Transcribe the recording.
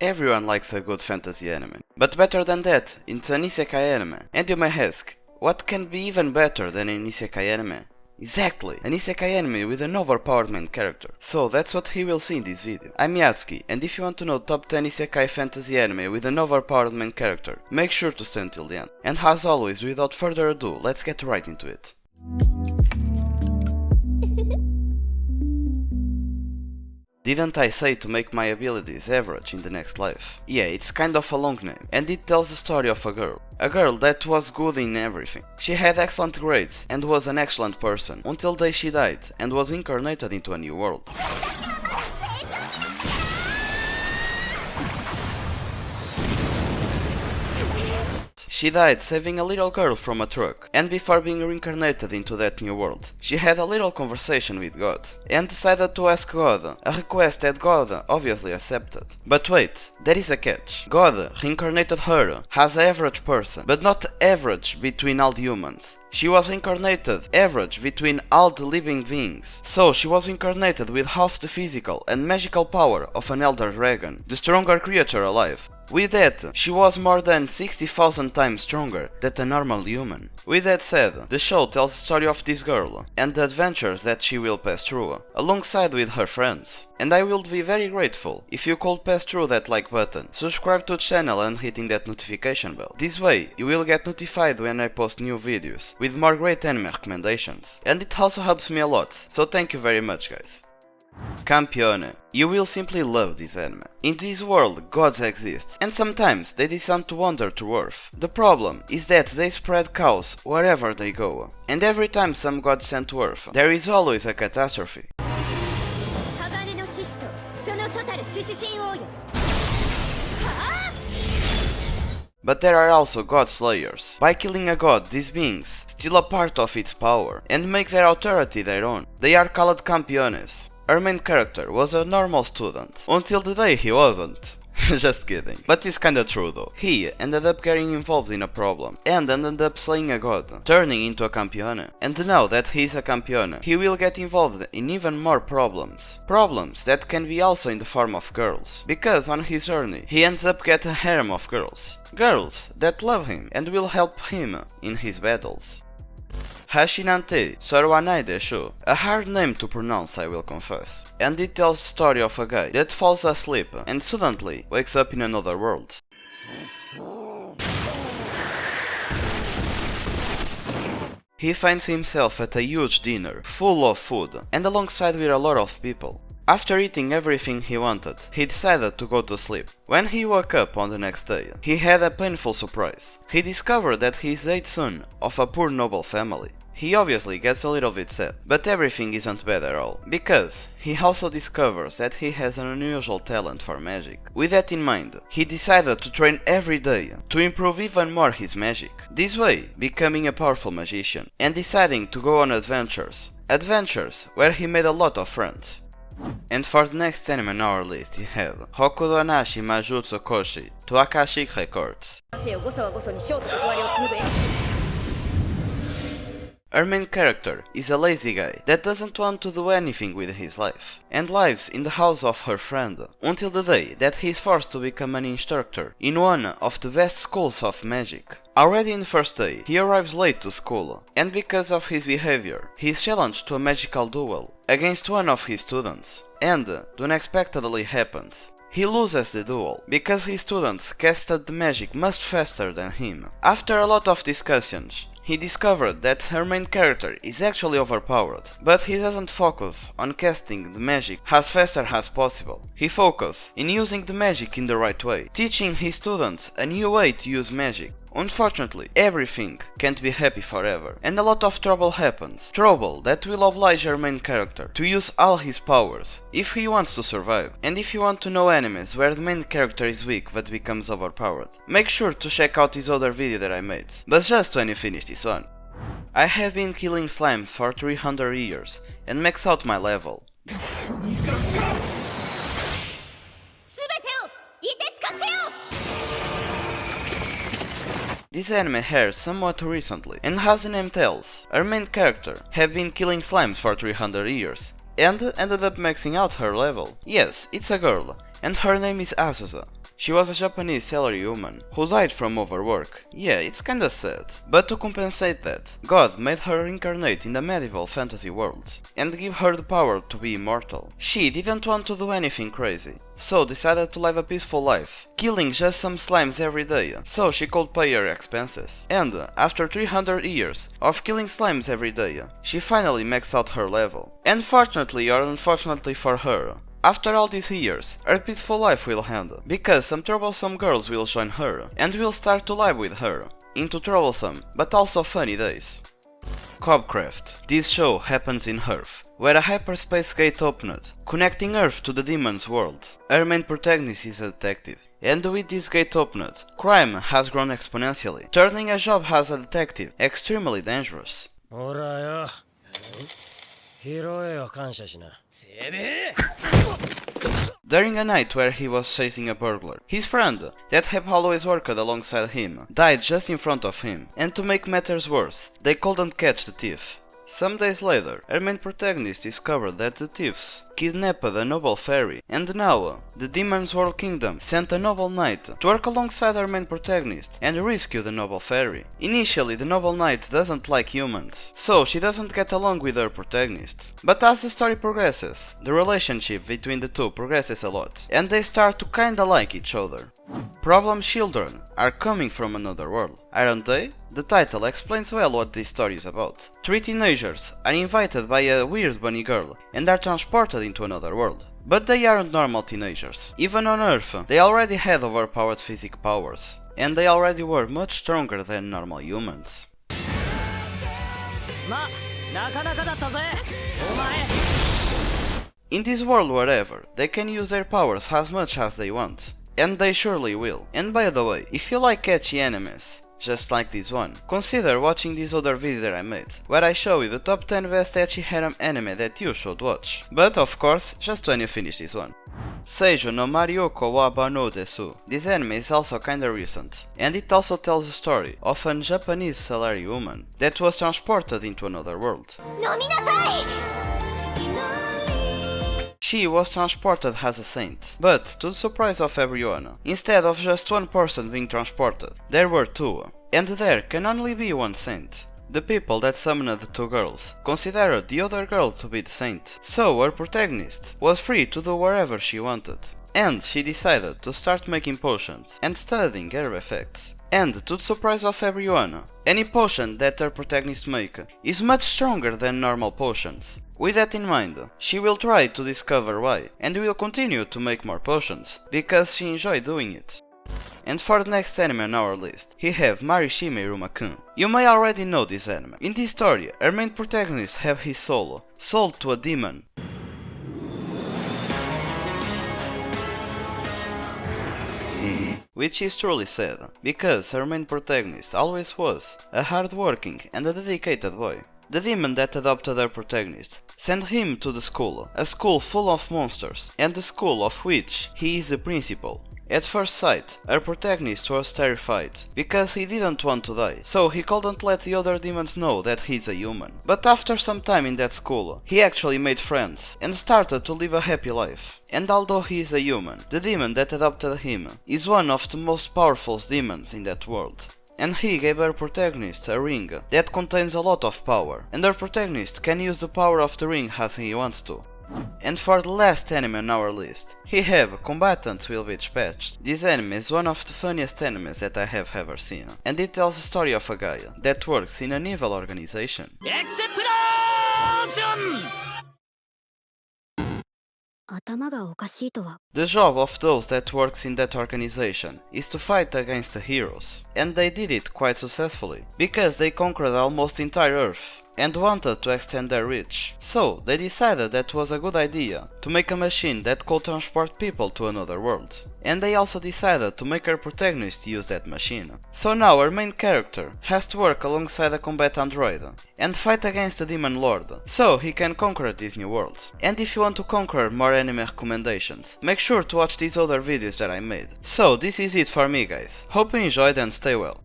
Everyone likes a good fantasy anime, but better than that, it's an isekai anime. And you may ask, what can be even better than an isekai anime? Exactly, an isekai anime with an overpowered main character. So that's what he will see in this video. I'm Yatsuki, and if you want to know top 10 isekai fantasy anime with an overpowered main character, make sure to stay until the end. And as always, without further ado, let's get right into it. Didn't I say to make my abilities average in the next life? Yeah, it's kind of a long name, and it tells the story of a girl. A girl that was good in everything. She had excellent grades and was an excellent person, until the day she died and was incarnated into a new world. She died saving a little girl from a truck, and before being reincarnated into that new world, she had a little conversation with God, and decided to ask God, a request that God obviously accepted. But wait, there is a catch. God reincarnated her as an average person, but not average between all the humans. She was reincarnated average between all the living beings. So she was reincarnated with half the physical and magical power of an elder dragon, the stronger creature alive. With that, she was more than 60,000 times stronger than a normal human. With that said, the show tells the story of this girl and the adventures that she will pass through, alongside with her friends. And I will be very grateful if you could pass through that like button, subscribe to the channel and hitting that notification bell. This way, you will get notified when I post new videos, with more great anime recommendations. And it also helps me a lot, so thank you very much guys. Campione. You will simply love this anime. In this world, gods exist, and sometimes they descend to wander to Earth. The problem is that they spread chaos wherever they go, and every time some god sent to Earth, there is always a catastrophe. But there are also god slayers. By killing a god, these beings steal a part of its power and make their authority their own. They are called Campiones. Our main character was a normal student, until the day he wasn't. Just kidding. But it's kinda true though. He ended up getting involved in a problem, and ended up slaying a god, turning into a Campione. And now that he's a Campione, he will get involved in even more problems. Problems that can be also in the form of girls. Because on his journey, he ends up getting a harem of girls. Girls that love him and will help him in his battles. Hachi-nan deshou, a hard name to pronounce I will confess, and it tells the story of a guy that falls asleep and suddenly wakes up in another world. He finds himself at a huge dinner, full of food, and alongside with a lot of people. After eating everything he wanted, he decided to go to sleep. When he woke up on the next day, he had a painful surprise. He discovered that he is the eighth son of a poor noble family. He obviously gets a little bit sad, but everything isn't bad at all, because he also discovers that he has an unusual talent for magic. With that in mind, he decided to train every day to improve even more his magic, this way becoming a powerful magician, and deciding to go on adventures where he made a lot of friends. And for the next anime on our list we have Rokudenashi Majutsu Koushi to Akashic records. Our main character is a lazy guy that doesn't want to do anything with his life, and lives in the house of her friend, until the day that he is forced to become an instructor in one of the best schools of magic. Already in the first day, he arrives late to school, and because of his behavior, he is challenged to a magical duel against one of his students, and the unexpectedly happens. He loses the duel, because his students casted the magic much faster than him. After a lot of discussions, he discovered that her main character is actually overpowered, but he doesn't focus on casting the magic as faster as possible. He focuses in using the magic in the right way, teaching his students a new way to use magic. Unfortunately, everything can't be happy forever, and a lot of trouble happens. Trouble that will oblige our main character to use all his powers, if he wants to survive. And if you want to know animes where the main character is weak but becomes overpowered, make sure to check out this other video that I made. But just when you finish this one. I have been killing slime for 300 years, and max out my level. This anime aired somewhat recently, and as the name tells, our main character have been killing slimes for 300 years, and ended up maxing out her level. Yes, it's a girl, and her name is Azusa. She was a Japanese salarywoman who died from overwork. Yeah, it's kinda sad. But to compensate that, God made her reincarnate in the medieval fantasy world and give her the power to be immortal. She didn't want to do anything crazy, so decided to live a peaceful life, killing just some slimes every day so she could pay her expenses. And after 300 years of killing slimes every day, she finally maxed out her level. And fortunately or unfortunately for her, after all these years, her peaceful life will end, because some troublesome girls will join her, and will start to live with her, into troublesome, but also funny days. Cobcraft. This show happens in Earth, where a hyperspace gate opened, connecting Earth to the demon's world. Our main protagonist is a detective, and with this gate opened, crime has grown exponentially, turning a job as a detective extremely dangerous. During a night where he was chasing a burglar, his friend, that had always worked alongside him, died just in front of him, and to make matters worse, they couldn't catch the thief. Some days later, our main protagonist discovered that the thieves kidnapped a noble fairy, and now the Demon's World Kingdom sent a noble knight to work alongside our main protagonist and rescue the noble fairy. Initially, the noble knight doesn't like humans, so she doesn't get along with her protagonist. But as the story progresses, the relationship between the two progresses a lot, and they start to kinda like each other. Problem children are coming from another world, aren't they? The title explains well what this story is about. 3 teenagers are invited by a weird bunny girl and are transported into another world. But they aren't normal teenagers. Even on Earth, they already had overpowered physical powers, and they already were much stronger than normal humans. In this world wherever, they can use their powers as much as they want. And they surely will. And by the way, if you like catchy animes, just like this one, consider watching this other video that I made, where I show you the top 10 best ecchi harem anime that you should watch. But of course, just when you finish this one. Seijo no Maryokuwa Bannou Desu. This anime is also kinda recent, and it also tells the story of a Japanese salarywoman that was transported into another world. She was transported as a saint, but to the surprise of everyone, instead of just one person being transported, there were 2, and there can only be one saint. The people that summoned the 2 girls considered the other girl to be the saint, so her protagonist was free to do wherever she wanted. And she decided to start making potions and studying herb effects. And to the surprise of everyone, any potion that her protagonist make is much stronger than normal potions. With that in mind, she will try to discover why, and will continue to make more potions, because she enjoys doing it. And for the next anime on our list, we have 𝐬𝐸. You may already know this anime. In this story, our main protagonist have his soul sold to a demon. Which is truly sad, because her main protagonist always was a hard-working and a dedicated boy. The demon that adopted her protagonist sent him to the school, a school full of monsters, and the school of which he is the principal. At first sight, her protagonist was terrified, because he didn't want to die, so he couldn't let the other demons know that he's a human. But after some time in that school, he actually made friends, and started to live a happy life. And although he is a human, the demon that adopted him is one of the most powerful demons in that world. And he gave her protagonist a ring that contains a lot of power, and her protagonist can use the power of the ring as he wants to. And for the last anime on our list, we have Combatants will be dispatched. This anime is one of the funniest animes that I have ever seen, and it tells the story of a guy that works in an evil organization. The job of those that works in that organization is to fight against the heroes, and they did it quite successfully, because they conquered almost the entire Earth and wanted to extend their reach. So they decided that was a good idea to make a machine that could transport people to another world. And they also decided to make our protagonist use that machine. So now our main character has to work alongside a combat android and fight against the demon lord, so he can conquer these new worlds. And if you want to conquer more anime recommendations, make sure to watch these other videos that I made. So this is it for me guys, hope you enjoyed and stay well.